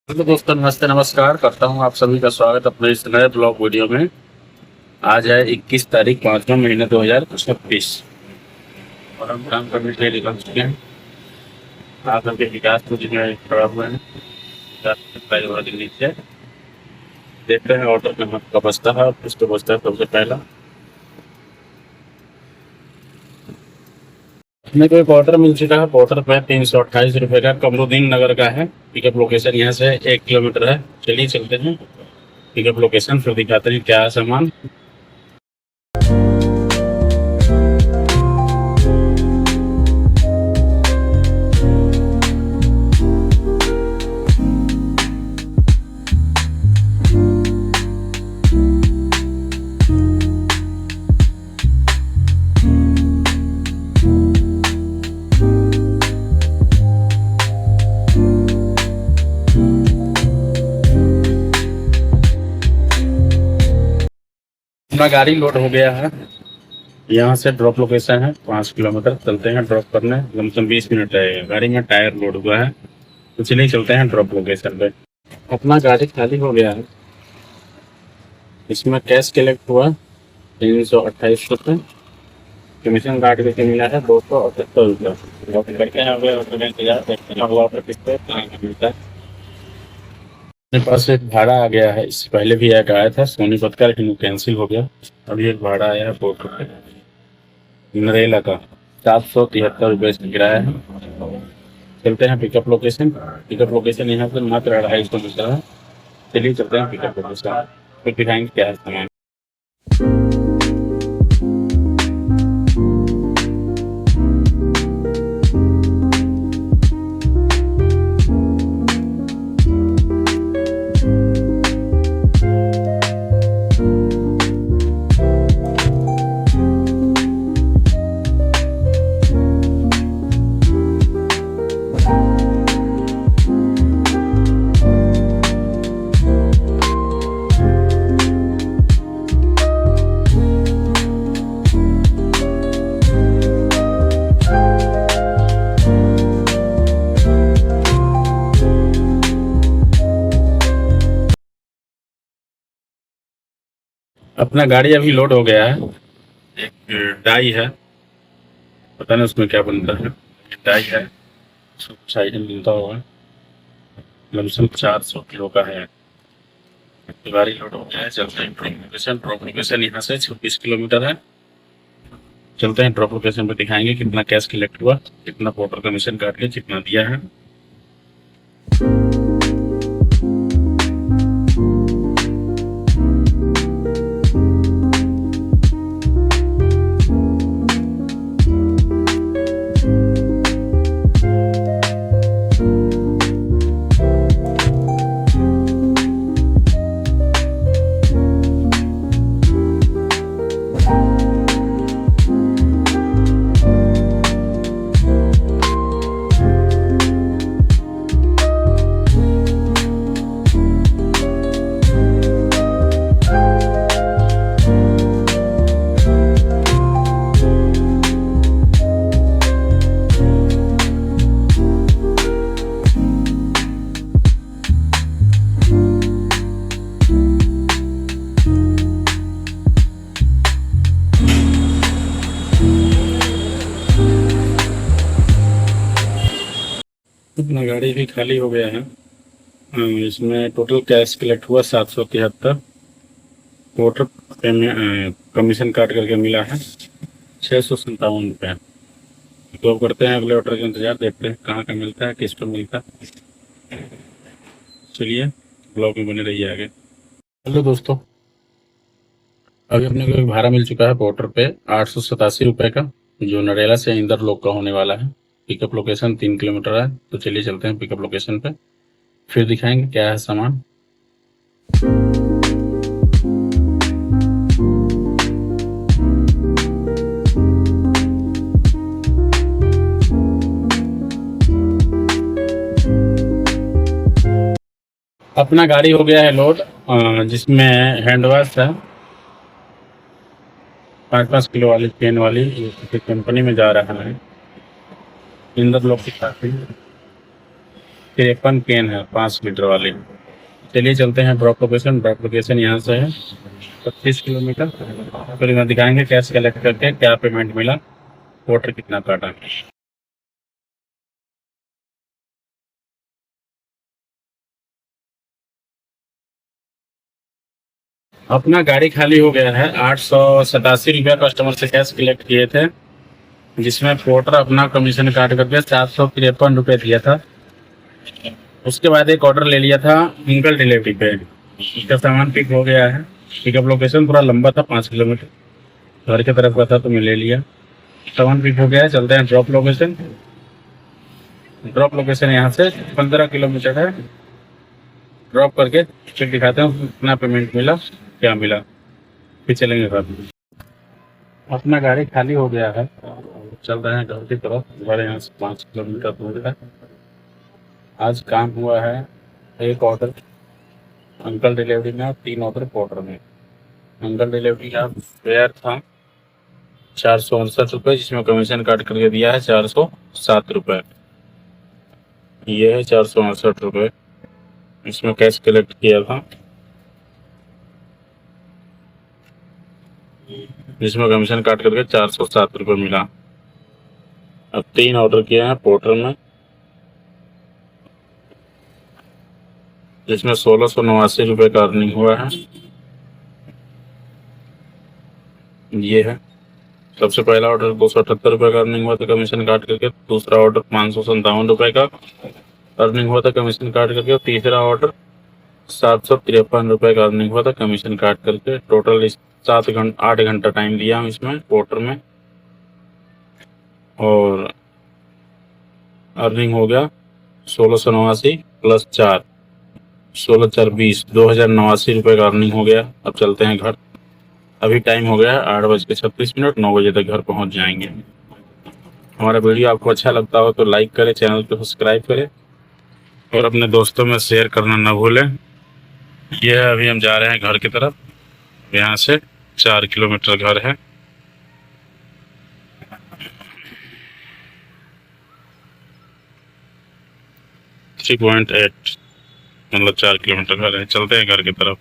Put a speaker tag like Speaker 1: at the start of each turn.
Speaker 1: Hello दोस्तों, नमस्ते, नमस्कार करता हूँ आप सभी का स्वागत अपने इस नए ब्लॉग वीडियो में। आज है 21 तारीख 5वां महीना 2026 और हम काम करने के लिए निकल चुके हैं। आकर के विकास को जिन्हें खड़ा हुए हैं नीचे देखते हैं ऑर्डर में कब बचता है और किसको बचता है। सबसे पहला अपने को एक ऑर्डर मिल चुका है। ऑर्डर पे 328 रुपये का कमरुद्दीन नगर का है। पिकअप लोकेशन यहाँ से 1 किलोमीटर है। चलिए चलते हैं पिकअप लोकेशन, फिर दिखाते हैं क्या है सामान। अपना गाड़ी लोड हो गया है। यहाँ से ड्रॉप लोकेशन है 5 किलोमीटर। चलते हैं ड्रॉप करने, लमसम 20 मिनट लगेगा। गाड़ी में टायर लोड हुआ है तो चलिए चलते हैं ड्रॉप लोकेशन पे। अपना गाड़ी खाली हो गया है। इसमें कैश कलेक्ट हुआ 328 रुपये। कमीशन काट करके मिला है 278 रुपये। ड्रॉप करके यहाँ पे इंतजार देखते हैं हुआ ऑफिस पे कहाँ मिलता है। मेरे पास एक भाड़ा आ गया है। इससे पहले भी एक आया था सोनीपत का, लेकिन वो कैंसिल हो गया। अभी एक भाड़ा आया है बोट नरेला का 773 रुपये से किराया है। चलते हैं पिकअप लोकेशन। पिकअप लोकेशन यहाँ से मात्र 250 है। चलिए चलते हैं पिकअप लोकेशन, फिर दिखाएंगे क्या है सामान। अपना गाड़ी अभी लोड हो गया है। एक डाई है, पता नहीं उसमें क्या बनता है। डाई है, साइड में मिलता होगा। लमसम 400 किलो का है। तो गाड़ी लोड हो गया है। चलते हैं ड्रॉप लोकेशन। ड्रॉप लोकेशन यहाँ से 26 किलोमीटर है। चलते हैं ड्रॉप लोकेशन पे, दिखाएंगे कितना कैश कलेक्ट हुआ, कितना पोर्टर कमीशन काट के कितना दिया है। अपना गाड़ी भी खाली हो गया है। इसमें टोटल कैश कलेक्ट हुआ 773। टोटल कमीशन काट करके मिला है 657 रुपये। तो अब करते हैं अगले ऑर्डर का इंतजार, देखते हैं कहाँ का मिलता है, किस पर मिलता है। चलिए ब्लॉग में बने रहिए आगे। हेलो दोस्तों, अभी अपने को एक भाड़ा मिल चुका है बॉर्डर पे 887 रुपये का, जो नरेला से इंदर लोग का होने वाला है। पिकअप लोकेशन 3 किलोमीटर है। तो चलिए चलते हैं पिकअप लोकेशन पे, फिर दिखाएंगे क्या है सामान। अपना गाड़ी हो गया है लोड, जिसमें हैंड वॉश है 5-5 किलो वाली चेन वाली, ये किसी कंपनी में जा रहा है। इंदर लोग की काफी 53 केन है 5 लीटर वाली। चलिए चलते हैं ड्रॉप लोकेशन। ड्रॉप लोकेशन यहाँ से है 25 किलोमीटर। फिर इधर दिखाएंगे कैश कलेक्ट करके क्या पेमेंट मिला, वोटर कितना काटा। अपना गाड़ी खाली हो गया है। 887 रुपया कस्टमर से कैश कलेक्ट किए थे, जिसमें पोर्टर अपना कमीशन काट करके 753 रुपये दिया था। उसके बाद एक ऑर्डर ले लिया था सिंगल डिलीवरी पे। उसका सामान पिक हो गया है। पिकअप लोकेशन थोड़ा लंबा था, 5 किलोमीटर घर की तरफ का था, तो मैं ले लिया। सामान पिक हो गया है। चलते हैं ड्रॉप लोकेशन। ड्रॉप लोकेशन यहाँ से 15 किलोमीटर है। ड्रॉप करके फिर दिखाते हैं कितना पेमेंट मिला, क्या मिला, फिर चलेंगे घर। अपना गाड़ी खाली हो गया है, चल रहे हैं घर की तरफ। हमारे यहाँ से 5 किलोमीटर दूर है। आज काम हुआ है एक ऑर्डर अंकल डिलीवरी में और 3 ऑर्डर पोर्टर में। अंकल डिलीवरी का फेयर था 459 रुपये, जिसमें कमीशन काट करके दिया है 407 रुपये। ये है 468 रुपये, इसमें कैश कलेक्ट किया था, जिसमें कमीशन काट करके 407 रुपये मिला। अब 3 ऑर्डर किए हैं पोर्टर में, जिसमें 1689 रुपये का अर्निंग हुआ है। ये है सबसे पहला ऑर्डर 278 रुपये का अर्निंग हुआ था कमीशन काट करके। दूसरा ऑर्डर 557 रुपये का अर्निंग हुआ था कमीशन काट करके। और तीसरा ऑर्डर 753 रुपये का अर्निंग हुआ था कमीशन काट करके। टोटल 8 घंटा टाइम दिया हूँ इसमें पोर्टर में, और अर्निंग हो गया 1689 प्लस 4, 16 4 20, 2089 रुपये का अर्निंग हो गया। अब चलते हैं घर। अभी टाइम हो गया है 8:36। 9 बजे तक घर पहुंच जाएंगे। हमारा वीडियो आपको अच्छा लगता हो तो लाइक करें, चैनल को सब्सक्राइब करें और अपने दोस्तों में शेयर करना ना भूलें। यह है, अभी हम जा रहे हैं घर की तरफ। यहाँ से 4 किलोमीटर घर है। थ्री 3.8 मतलब 4 किलोमीटर घर है। चलते हैं घर की तरफ।